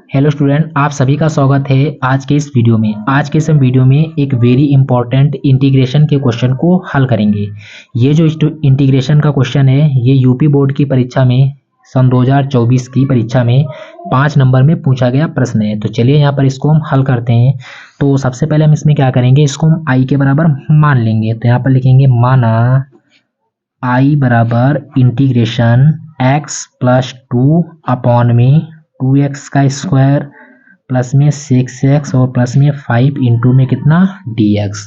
Hello student, आप सभी का स्वागत है आज के इस वीडियो में। आज के इस वीडियो में एक वेरी इंपॉर्टेंट इंटीग्रेशन के क्वेश्चन को हल करेंगे। ये जो इंटीग्रेशन का क्वेश्चन है ये यूपी बोर्ड की परीक्षा में सन 2024 की परीक्षा में 5 नंबर में पूछा गया प्रश्न है। तो चलिए यहाँ पर इसको हम हल करते हैं। तो सबसे पहले हम इसमें क्या करेंगे, इसको हम आई के बराबर मान लेंगे। तो यहाँ पर लिखेंगे माना आई बराबर इंटीग्रेशन एक्स प्लस 2 अपॉन में 2x का स्क्वायर प्लस में 6x और प्लस में 5 इंटू में कितना dx,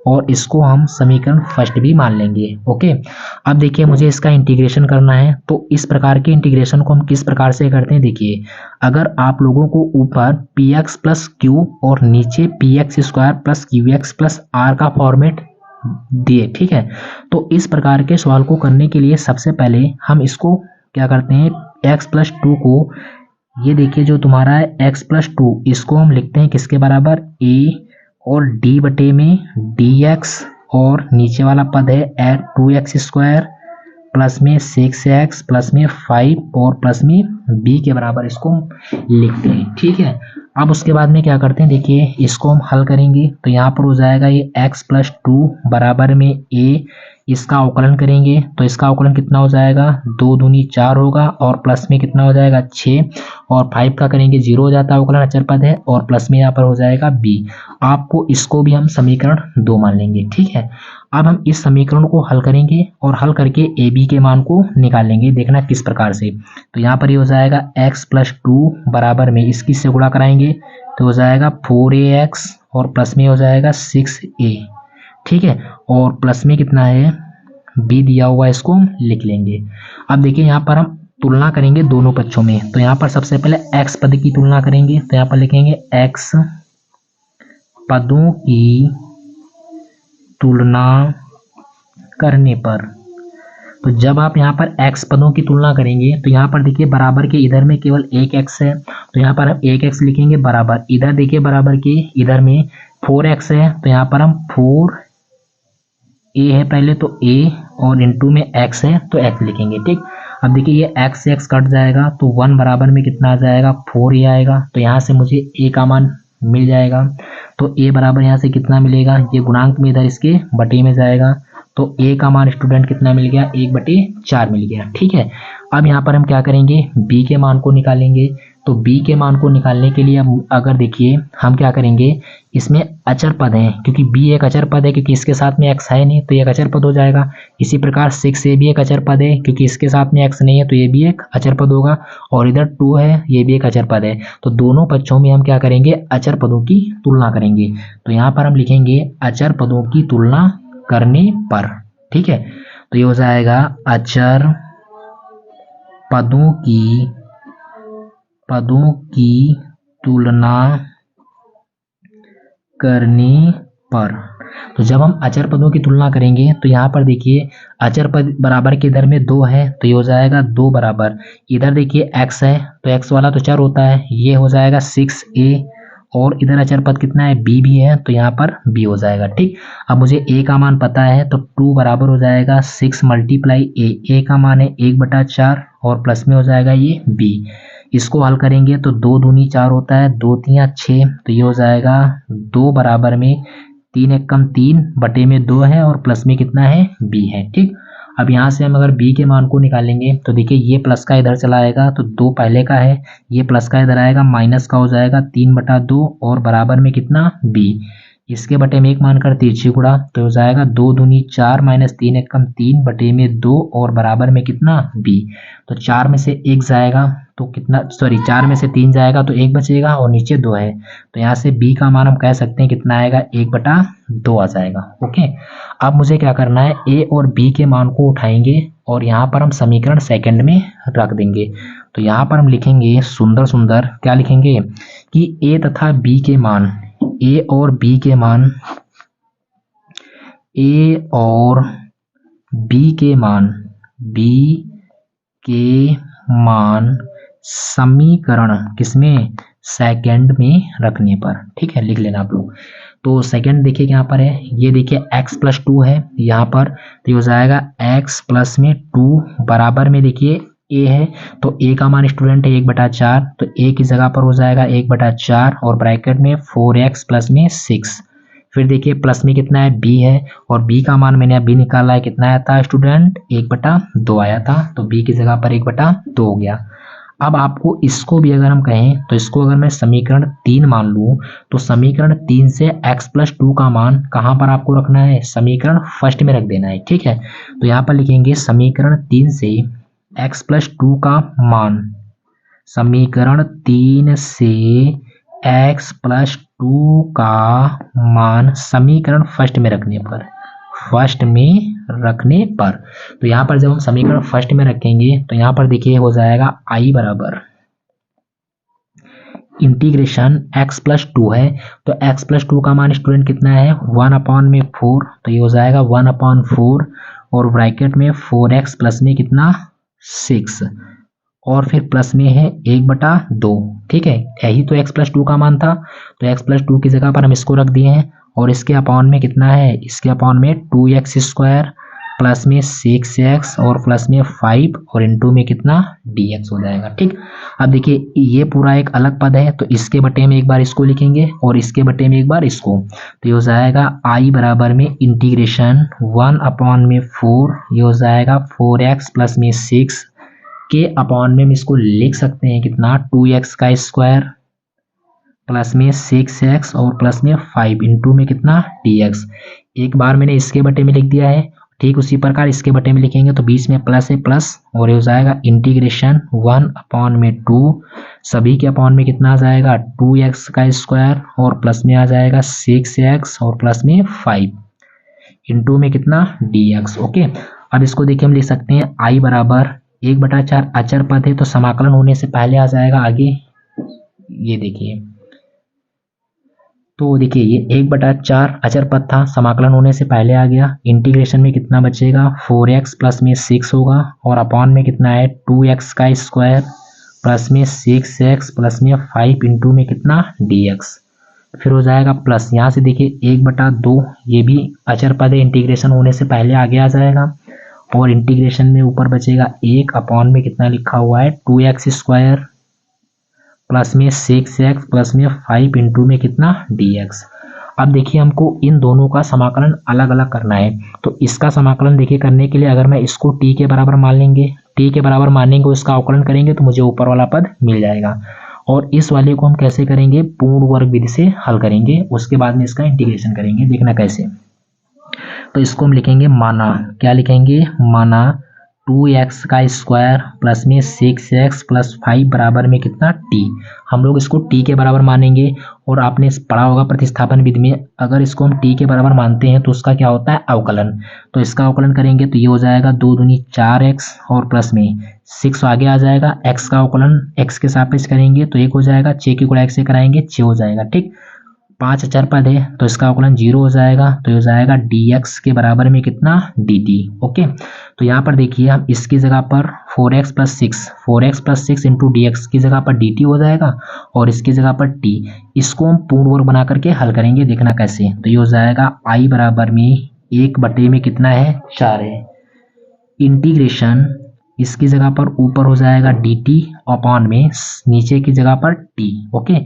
और इसको हम समीकरण फर्स्ट भी मान लेंगे। ओके, अब देखिए मुझे इसका इंटीग्रेशन करना है। तो इस प्रकार के इंटीग्रेशन को हम किस प्रकार से करते हैं, देखिए अगर आप लोगों को ऊपर px प्लस क्यू और नीचे px square plus qx plus R का फॉर्मेट दिए, ठीक है, तो इस प्रकार के सवाल को करने के लिए सबसे पहले हम इसको क्या करते हैं, x प्लस 2 को, ये देखिए जो तुम्हारा है x प्लस 2, इसको हम लिखते हैं किसके बराबर, a और d बटे में dx, और नीचे वाला पद है 2x स्क्वायर प्लस में 6x प्लस में 5 और प्लस में b के बराबर इसको लिखते हैं। ठीक है, अब उसके बाद में क्या करते हैं, देखिए इसको हम हल करेंगे। तो यहाँ पर हो जाएगा ये x प्लस 2 बराबर में a, इसका अवकलन करेंगे तो इसका अवकलन कितना हो जाएगा, 2 दूनी 4 होगा, और प्लस में कितना हो जाएगा 6, और 5 का करेंगे 0 हो जाता है, अवकलन अचर पद है, और प्लस में यहाँ पर हो जाएगा b। आपको इसको भी हम समीकरण 2 मान लेंगे। ठीक है, अब हम इस समीकरण को हल करेंगे और हल करके ए बी के मान को निकाल लेंगे। देखना किस प्रकार से। तो यहाँ पर ये हो जाएगा x प्लस 2 बराबर में इसकी से गुणा कराएंगे तो हो जाएगा 4ax, और प्लस में हो जाएगा 6a। ठीक है, और प्लस में कितना है b दिया हुआ, इसको हम लिख लेंगे। अब देखिए यहाँ पर हम तुलना करेंगे दोनों पक्षों में। तो यहाँ पर सबसे पहले x पद की तुलना करेंगे। तो यहाँ पर लिखेंगे x पदों की तुलना करने पर, तो जब आप यहाँ पर x पदों की तुलना करेंगे तो यहाँ पर देखिए बराबर के इधर में केवल एक x है, तो यहाँ पर हम एक x लिखेंगे बराबर, इधर देखिए बराबर के इधर में 4x है, तो यहाँ पर हम 4a है पहले तो a, और इंटू में x है तो x लिखेंगे। ठीक, अब देखिए ये x से x कट जाएगा तो 1 बराबर में कितना आ जाएगा, 4a आएगा। तो यहाँ से मुझे a का मान मिल जाएगा। तो a बराबर यहाँ से कितना मिलेगा, ये गुणांक में इधर इसके बटे में जाएगा, तो a का मान स्टूडेंट कितना मिल गया, 1/4 मिल गया। ठीक है, अब यहाँ पर हम क्या करेंगे, b के मान को निकालेंगे। तो b के मान को निकालने के लिए अब अगर देखिए हम क्या करेंगे, इसमें अचर पद है, क्योंकि b एक अचर पद है, क्योंकि इसके साथ में x है नहीं तो ये एक अचर पद हो जाएगा। इसी प्रकार 6a भी एक अचर पद है, क्योंकि इसके साथ में x नहीं है तो ये भी एक अचर पद होगा, और इधर 2 है, ये भी एक अचर पद है। तो दोनों पक्षों में हम क्या करेंगे, अचर पदों की तुलना करेंगे। तो यहाँ पर हम लिखेंगे अचर पदों की तुलना करने पर। ठीक है, तो ये हो जाएगा अचर पदों की तुलना करने पर। तो जब हम अचर पदों की तुलना करेंगे तो यहाँ पर देखिए अचर पद बराबर के इधर में 2 है, तो ये हो जाएगा 2 बराबर, इधर देखिए x है तो x वाला तो चर होता है, ये हो जाएगा 6a, और इधर अचर पद कितना है, b भी है, तो यहाँ पर b हो जाएगा। ठीक, अब मुझे a का मान पता है तो 2 बराबर हो जाएगा 6 मल्टीप्लाई a का मान है 1/4, और प्लस में हो जाएगा ये b। इसको हल करेंगे तो 2 दूनी 4 होता है, 2 तियां 6, तो ये हो जाएगा 2 बराबर में 3 एकम 3 बटे में 2 है, और प्लस में कितना है b है। ठीक, अब यहाँ से हम अगर b के मान को निकालेंगे तो देखिए ये प्लस का इधर चला आएगा तो 2 पहले का है, ये प्लस का इधर आएगा, माइनस का हो जाएगा 3/2, और बराबर में कितना b, इसके बटे में एक मान कर तिरछी गुणा, तो हो जाएगा 2 दूनी 4 माइनस 3 एकम 3 बटे में 2, और बराबर में कितना b। तो 4 में से 1 जाएगा तो कितना, सॉरी 4 में से 3 जाएगा तो 1 बचेगा, और नीचे 2 है, तो यहाँ से b का मान हम कह सकते हैं कितना आएगा, 1/2 आ जाएगा। ओके, अब मुझे क्या करना है, a और b के मान को उठाएंगे और यहाँ पर हम समीकरण सेकंड में रख देंगे। तो यहाँ पर हम लिखेंगे सुंदर सुंदर, क्या लिखेंगे कि a तथा b के मान, a और b के मान, a और b के मान, b के मान समीकरण किसमें, सेकंड में रखने पर। ठीक है, लिख लेना आप लोग। तो सेकंड देखिए यहाँ पर है, ये देखिए x प्लस 2 है यहाँ पर, तो ये हो जाएगा x प्लस में 2 बराबर में देखिए ए है, तो ए का मान स्टूडेंट है 1/4, तो ए की जगह पर हो जाएगा 1/4 और ब्रैकेट में 4x प्लस में 6। फिर देखिए प्लस में कितना है, बी है, और बी का मान मैंने अभी निकाला है, कितना आया था स्टूडेंट, 1/2 आया था, तो बी की जगह पर 1/2 हो गया। अब आपको इसको भी अगर हम कहें तो इसको अगर मैं समीकरण 3 मान लूँ, तो समीकरण 3 से x+2 का मान कहाँ पर आपको रखना है, समीकरण फर्स्ट में रख देना है, ठीक है। तो यहाँ पर लिखेंगे समीकरण 3 से x+2 का मान, समीकरण 3 से x+2 का मान समीकरण फर्स्ट में रखने पर, तो यहाँ पर जब हम समीकरण फर्स्ट में रखेंगे तो यहाँ पर देखिए हो जाएगा i बराबर इंटीग्रेशन x+2 है, तो x+2 का मान स्टूडेंट कितना है, 1/4, तो ये हो जाएगा 1/4 और ब्रैकेट में 4x प्लस में कितना 6 और फिर प्लस में है 1/2, ठीक है। यही तो x+2 का मान था, तो x+2 की जगह पर हम इसको रख दिए हैं और इसके अपॉन में कितना है, इसके अपॉन में 2x² प्लस में 6x और प्लस में 5 और इनटू में कितना dx हो जाएगा, ठीक। अब देखिए ये पूरा एक अलग पद है, तो इसके बटे में एक बार इसको लिखेंगे और इसके बटे में एक बार इसको, तो ये हो जाएगा i बराबर में इंटीग्रेशन 1/4, ये हो जाएगा 4x प्लस में 6 के अपॉन में हम इसको लिख सकते हैं कितना 2x² प्लस में 6x और प्लस में 5 इंटू में कितना dx। एक बार मैंने इसके बटे में लिख दिया है, ठीक उसी प्रकार इसके बटे में लिखेंगे तो बीच में प्लस है प्लस और ये हो जाएगा इंटीग्रेशन 1/2, सभी के अपॉन में कितना आ जाएगा 2x² और प्लस में आ जाएगा 6x और प्लस में 5 इंटू में कितना dx। ओके, अब इसको देखिए हम लिख सकते हैं i बराबर 1/4 अचर पद है, तो समाकलन होने से पहले आ जाएगा आगे, ये देखिए, तो देखिए ये 1/4 अचर पद था, समाकलन होने से पहले आ गया। इंटीग्रेशन में कितना बचेगा 4x प्लस में 6 होगा और अपॉन में कितना है 2x² प्लस में 6x प्लस में 5 इंटू में कितना dx। फिर हो जाएगा प्लस, यहाँ से देखिए 1/2 ये भी अचर पद है, इंटीग्रेशन होने से पहले आगे आ जाएगा और इंटीग्रेशन में ऊपर बचेगा 1 अपॉन में कितना लिखा हुआ है 2x² प्लस में 6x प्लस में 5 इंटू में कितना dx। अब देखिए हमको इन दोनों का समाकलन अलग अलग करना है, तो इसका समाकलन देखिए करने के लिए अगर मैं इसको t के बराबर मान लेंगे, t के बराबर मानेंगे और इसका अवकलन करेंगे तो मुझे ऊपर वाला पद मिल जाएगा। और इस वाले को हम कैसे करेंगे, पूर्ण वर्ग विधि से हल करेंगे, उसके बाद में इसका इंटीग्रेशन करेंगे, देखना कैसे। तो इसको हम लिखेंगे माना, क्या लिखेंगे, माना 2x² प्लस में 6x प्लस 5 बराबर में कितना t। हम लोग इसको t के बराबर मानेंगे और आपने पढ़ा होगा प्रतिस्थापन विधि में, अगर इसको हम t के बराबर मानते हैं तो उसका क्या होता है अवकलन। तो इसका अवकलन करेंगे तो ये हो जाएगा 2 दूनी 4x और प्लस में 6 आगे आ जाएगा, x का अवकलन x के सापेक्ष करेंगे तो 1 हो जाएगा, 6 की गुणा 1 से कराएंगे 6 हो जाएगा, ठीक। 5 अचर पद है तो इसका अवकलन 0 हो जाएगा, तो हो जाएगा dx के बराबर में कितना dt। ओके, तो यहाँ पर देखिए हम इसकी जगह पर 4x प्लस 6 इंटू dx की जगह पर dt हो जाएगा और इसकी जगह पर t, इसको हम पूर्ण वर्ग बना करके हल करेंगे, देखना कैसे। तो ये हो जाएगा i बराबर में 1 बटे में कितना है 4 है, इंटीग्रेशन इसकी जगह पर ऊपर हो जाएगा dt अपॉन में नीचे की जगह पर t, ओके,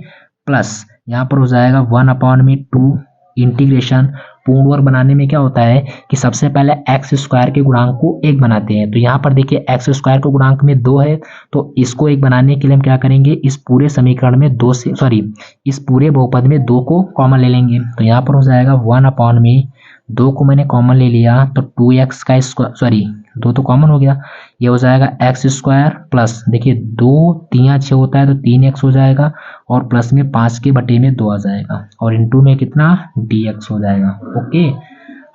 प्लस यहाँ पर हो जाएगा 1/2 इंटीग्रेशन। पूर्ण वर्ग बनाने में क्या होता है कि सबसे पहले x² के गुणांक को 1 बनाते हैं, तो यहाँ पर देखिए x² के गुणांक में 2 है, तो इसको 1 बनाने के लिए हम क्या करेंगे, इस पूरे समीकरण में इस पूरे बहुपद में 2 को कॉमन ले लेंगे, तो यहाँ पर हो जाएगा 1/2 को मैंने कॉमन ले लिया तो 2 तो कॉमन हो गया, ये हो जाएगा x² प्लस देखिए 2 3 6 होता है तो 3x हो जाएगा और प्लस में 5 के बटे में 2 आ जाएगा और इंटू में कितना dx हो जाएगा। ओके,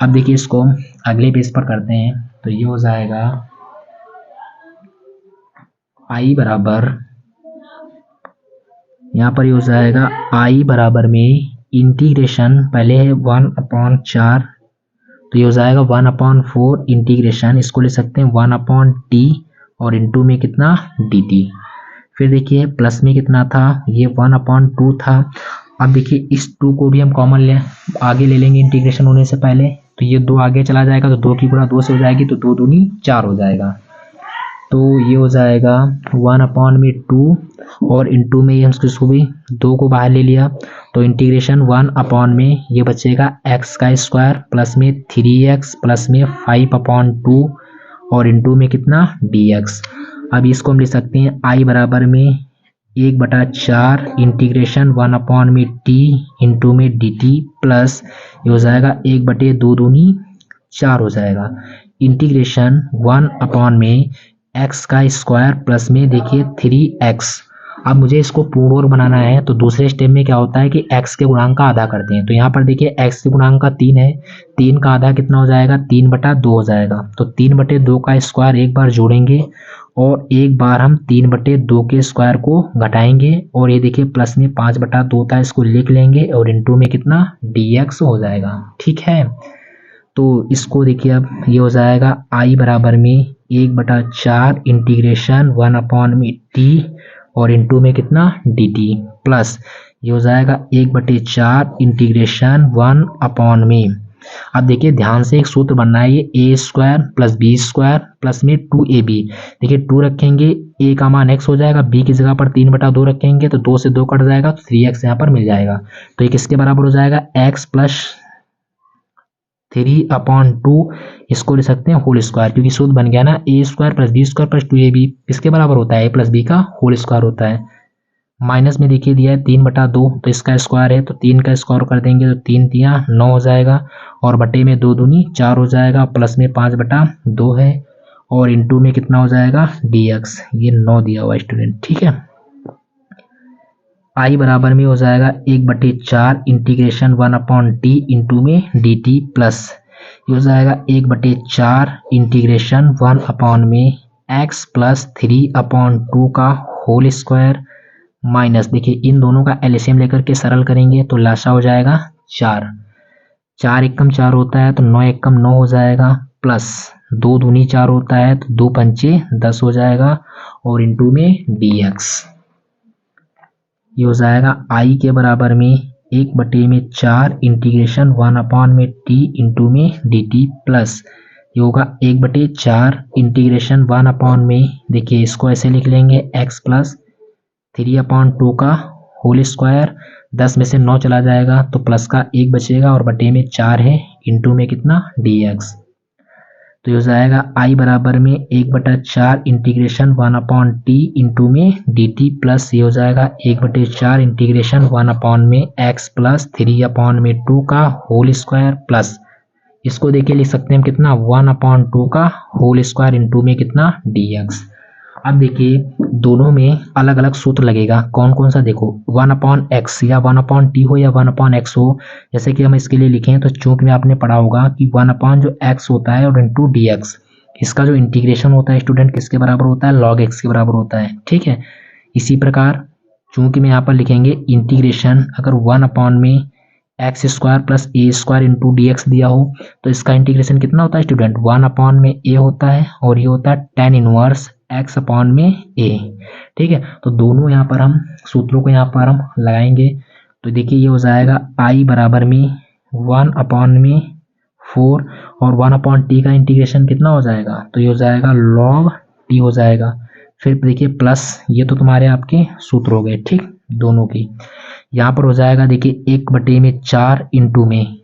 अब देखिए इसको अगले पेज पर करते हैं, तो ये हो जाएगा i बराबर, यहाँ पर ये हो जाएगा i बराबर में इंटीग्रेशन पहले है 1/4, तो ये हो जाएगा 1/4 इंटीग्रेशन, इसको ले सकते हैं 1/t और इंटू में कितना dt। फिर देखिए प्लस में कितना था, ये 1/2 था। अब देखिए इस 2 को भी हम कॉमन आगे ले लेंगे इंटीग्रेशन होने से पहले, तो ये 2 आगे चला जाएगा तो 2 की गुणा 2 से हो जाएगी, तो 2 दूनी 4 हो जाएगा। तो ये हो जाएगा 1/2 और इंटू में ये हम इसको भी 2 को बाहर ले लिया तो इंटीग्रेशन 1 में ये बचेगा x का स्क्वायर प्लस में 3x प्लस में 5/2 और इंटू में कितना dx। अब इसको हम लिख सकते हैं i बराबर में 1/4 इंटीग्रेशन 1 में t इंटू में dt प्लस ये हो जाएगा 1/2 दूनी 4 हो जाएगा इंटीग्रेशन 1 में x का स्क्वायर प्लस में देखिए 3x। अब मुझे इसको पूर्ण वर्ग बनाना है तो दूसरे स्टेप में क्या होता है कि x के गुणांक का आधा करते हैं। तो यहाँ पर देखिए x के गुणांक का 3 है, 3 का आधा कितना हो जाएगा 3/2 हो जाएगा। तो 3/2 का स्क्वायर एक बार जोड़ेंगे और एक बार हम 3/2 के स्क्वायर को घटाएंगे और ये देखिए प्लस में 5/2 होता है, इसको लिख लेंगे और इंटू में कितना dx हो जाएगा। ठीक है, तो इसको देखिए अब ये हो जाएगा i बराबर में 1/4 इंटीग्रेशन 1 में t और इंटू में कितना dt प्लस ये हो जाएगा 1/4 इंटीग्रेशन 1 में। अब देखिए ध्यान से एक सूत्र बनना है, ये a² प्लस b² प्लस में 2ab। देखिए 2 रखेंगे a का मान x हो जाएगा, b की जगह पर 3/2 रखेंगे तो 2 से 2 कट जाएगा तो 3x यहाँ पर मिल जाएगा। तो ये किसके बराबर हो जाएगा x प्लस 3/2 इसको ले सकते हैं होल स्क्वायर, क्योंकि सूत्र बन गया ना a² plus b² plus 2ab किसके बराबर होता है a प्लस b का होल स्क्वायर होता है। माइनस में देखिए दिया है 3/2 तो इसका स्क्वायर है तो 3 का स्क्वायर कर देंगे तो 3 तिया 9 हो जाएगा और बटे में 2 दूनी 4 हो जाएगा प्लस में 5/2 है और इंटू में कितना हो जाएगा dx, ये 9 दिया हुआ स्टूडेंट। ठीक है, i बराबर में हो जाएगा 1/4 इंटीग्रेशन 1/t इंटू में dt प्लस ये हो जाएगा 1/4 इंटीग्रेशन 1 में x प्लस 3/2 का होल स्क्वायर माइनस देखिए इन दोनों का एलसीएम लेकर के सरल करेंगे तो लासा हो जाएगा 4, 4 एकम 4 होता है तो 9 एकम 9 हो जाएगा प्लस 2 दूनी 4 होता है तो 2 पंचे 10 हो जाएगा और इंटू में dx। ये हो जाएगा i के बराबर में 1/4 इंटीग्रेशन 1 में t इंटू में dt प्लस ये होगा 1/4 इंटीग्रेशन 1 में देखिए इसको ऐसे लिख लेंगे x प्लस 3/2 का होल स्क्वायर, 10 में से 9 चला जाएगा तो प्लस का 1 बचेगा और बटे में 4 है इंटू में कितना dx। तो ये हो जाएगा i बराबर में 1/4 इंटीग्रेशन 1/t इंटू में dt प्लस ये हो जाएगा 1/4 इंटीग्रेशन 1 में x प्लस 3/2 का होल स्क्वायर प्लस इसको देखिए लिख सकते हैं हम कितना 1/2 का होल स्क्वायर इंटू में कितना dx। अब देखिए दोनों में अलग अलग सूत्र लगेगा, कौन कौन सा देखो 1/x या 1/t हो या 1/x हो। जैसे कि हम इसके लिए लिखें तो चूंकि में आपने पढ़ा होगा कि 1 जो x होता है और इंटू dx इसका जो इंटीग्रेशन होता है स्टूडेंट किसके बराबर होता है log x के बराबर होता है। ठीक है, इसी प्रकार चूंकि में यहाँ पर लिखेंगे इंटीग्रेशन अगर 1 में x² plus a² into dx दिया हो तो इसका इंटीग्रेशन कितना होता है स्टूडेंट 1 में a होता है और ये होता है tan इनवर्स x में a। ठीक है, तो दोनों यहाँ पर हम सूत्रों को यहाँ पर हम लगाएंगे तो देखिए ये हो जाएगा i बराबर में 1 में 4 और 1/t का इंटीग्रेशन कितना हो जाएगा तो ये हो जाएगा log t हो जाएगा। फिर देखिए प्लस ये तो तुम्हारे आपके सूत्र हो गए ठीक दोनों की। यहाँ पर हो जाएगा देखिए 1/4 इंटू में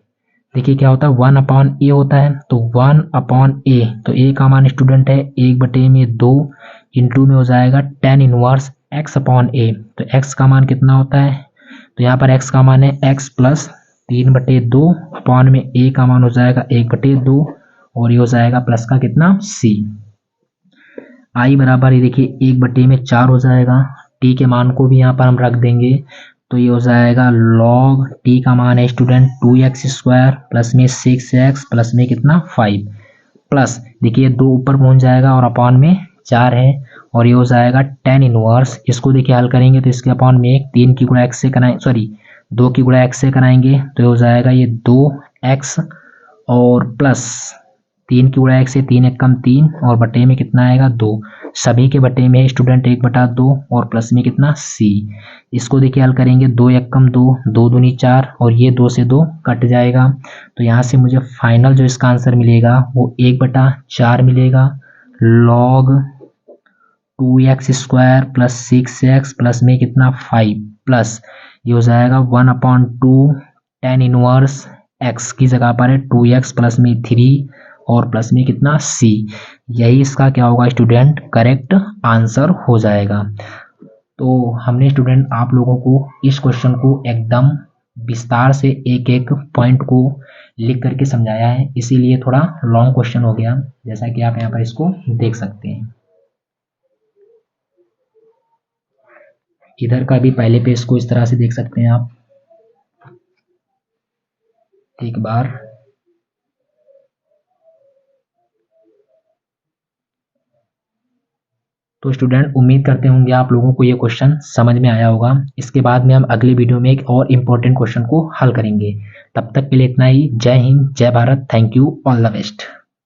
देखिए क्या होता है 1/a होता है तो 1/a तो a का मान स्टूडेंट है 1/2 इंटू में हो जाएगा tan इनवर्स x/a तो x का मान कितना होता है तो यहाँ पर x का मान है x प्लस 3/2 अपॉन में a का मान हो जाएगा 1/2 और ये हो जाएगा प्लस का कितना c। i बराबर ये देखिए 1/4 हो जाएगा, t के मान को भी यहाँ पर हम रख देंगे तो ये हो जाएगा log t का मान है स्टूडेंट 2x² प्लस में 6x प्लस में कितना 5 प्लस देखिए 2 ऊपर पहुंच जाएगा और अपॉन में 4 है और ये हो जाएगा tan इनवर्स। इसको देखिए हल करेंगे तो इसके अपॉन में 3 की गुणा x से कराएंगे 2 की गुणा x से कराएंगे तो ये हो जाएगा ये 2x और प्लस 3 की गुणा 1 से 3 एक कम 3 और बटे में कितना आएगा 2, सभी के बटे में स्टूडेंट 1/2 और प्लस में कितना c। इसको देखिए हल करेंगे 2 एक कम 2, 2 दूनी 4 और ये 2 से 2 कट जाएगा तो यहाँ से मुझे फाइनल जो इसका आंसर मिलेगा वो 1/4 मिलेगा log 2x² plus 6x plus में कितना 5 प्लस ये हो जाएगा 1/2 tan इनवर्स x की जगह पर है 2x प्लस में 3 और प्लस में कितना c। यही इसका क्या होगा स्टूडेंट, करेक्ट आंसर हो जाएगा। तो हमने स्टूडेंट आप लोगों को इस क्वेश्चन को एकदम विस्तार से एक एक पॉइंट को लिख करके समझाया है, इसीलिए थोड़ा लॉन्ग क्वेश्चन हो गया, जैसा कि आप यहाँ पर इसको देख सकते हैं। इधर का भी पहले पेज को इस तरह से देख सकते हैं आप एक बार। तो स्टूडेंट उम्मीद करते होंगे आप लोगों को ये क्वेश्चन समझ में आया होगा। इसके बाद में हम अगले वीडियो में एक और इम्पोर्टेंट क्वेश्चन को हल करेंगे। तब तक के लिए इतना ही। जय हिंद, जय Bharat, thank you, all the best.